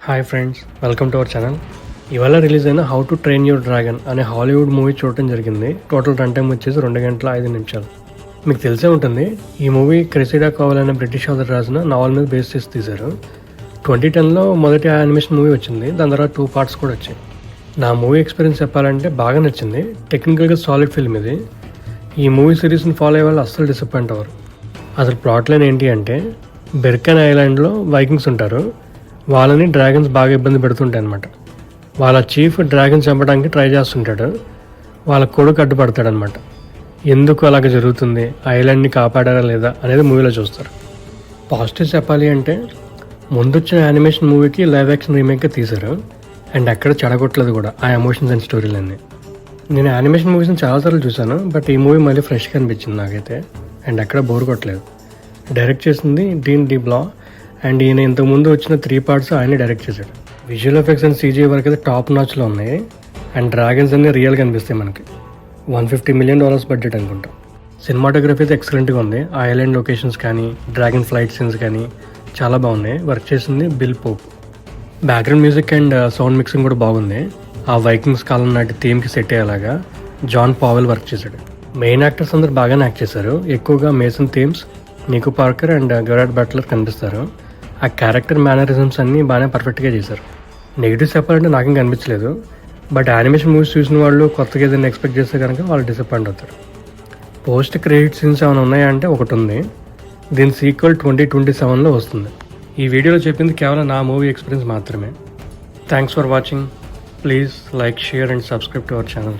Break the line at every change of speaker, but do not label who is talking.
Hi friends, welcome to our channel. ఇవాళ release అయిన how to train your dragon అనే Hollywood movie చూడటం జరిగింది. టోటల్ రన్ టైం వచ్చేసి 2 గంటల 5 నిమిషాలు. మీకు తెలిసే ఉంటుంది, ఈ మూవీ క్రెసిడా కోవల్ అనే బ్రిటిష్ ఆథర్ రాసిన నావల్ మీద బేస్ చేసి తీశారు. 2010లో మొదటి యానిమేషన్ మూవీ వచ్చింది. దాని తర్వాత 2 పార్ట్స్ కూడా వచ్చాయి. నా మూవీ ఎక్స్పీరియన్స్ చెప్పాలంటే బాగా నచ్చింది. టెక్నికల్గా సాలిడ్ ఫిల్మ్ ఇది. ఈ మూవీ సిరీస్ని ఫాలో అయ్యే వాళ్ళు అస్సలు డిసప్పాయింట్ అవ్వరు. అసలు ప్లాట్ లైన్ ఏంటి అంటే, బెర్కెన్ ఐలాండ్లో వైకింగ్స్ ఉంటారు. వాళ్ళని డ్రాగన్స్ బాగా ఇబ్బంది పెడుతుంటాయి అనమాట. వాళ్ళ చీఫ్ డ్రాగన్స్ చంపడానికి ట్రై చేస్తుంటాడు. వాళ్ళ కొడుకు అడ్డుపడతాడనమాట. ఎందుకు అలాగ జరుగుతుంది, ఐలాండ్ని కాపాడారా లేదా అనేది మూవీలో చూస్తారు. పాజిటివ్ చెప్పాలి అంటే, ముందొచ్చిన యానిమేషన్ మూవీకి లైవ్ యాక్షన్ రీమేక్గా తీశారు. అండ్ అక్కడ చెడగొట్టలేదు కూడా ఆ ఎమోషన్స్ అండ్ స్టోరీలన్నీ. నేను యానిమేషన్ మూవీస్ని చాలాసార్లు చూశాను, బట్ ఈ మూవీ మళ్ళీ ఫ్రెష్గా అనిపించింది నాకైతే. అండ్ అక్కడ బోర్ కొట్టలేదు. డైరెక్ట్ చేసింది డీన్ డిబ్లా. అండ్ ఈయన ఇంతకుముందు వచ్చిన 3 పార్ట్స్ ఆయనే డైరెక్ట్ చేశాడు. విజువల్ ఎఫెక్ట్స్ అండ్ సీజీ వరకు అయితే టాప్ నాచ్లో ఉన్నాయి. అండ్ డ్రాగన్స్ అన్నీ రియల్గా అనిపిస్తాయి మనకి. $150 మిలియన్ బడ్జెట్ అనుకుంటా. సినిమాటోగ్రఫీ అయితే ఎక్సలెంట్గా ఉంది. ఆ ఐలాండ్ లొకేషన్స్ కానీ, డ్రాగన్ ఫ్లైట్ సీన్స్ కానీ చాలా బాగున్నాయి. వర్క్ చేసింది Bill Pope. Background music and sound mixing కూడా బాగుంది. ఆ వైకింగ్స్ కాలం నాటి థీమ్కి సెట్ అయ్యేలాగా జాన్ పావెల్ వర్క్ చేశాడు. మెయిన్ యాక్టర్స్ అందరూ బాగానే యాక్ట్ చేశారు. ఎక్కువగా Mason Thames, Nico Parker and Gerard Butler కనిపిస్తారు. ఆ క్యారెక్టర్ మేనరిజమ్స్ అన్నీ బాగానే పర్ఫెక్ట్గా చేశారు. నెగిటివ్స్ చెప్పాలంటే నాకేం కనిపించలేదు. బట్ యానిమేషన్ మూవీస్ చూసిన వాళ్ళు కొత్తగా ఏదైనా ఎక్స్పెక్ట్ చేస్తే కనుక వాళ్ళు డిసప్పాయింట్ అవుతారు. పోస్ట్ క్రెడిట్ సీన్స్ ఏమైనా ఉన్నాయంటే ఒకటి ఉంది. దీని సీక్వెల్ 2027లో వస్తుంది. ఈ వీడియోలో చెప్పింది కేవలం నా మూవీ ఎక్స్పీరియన్స్ మాత్రమే. Thanks for watching. Please like, share and subscribe to our channel.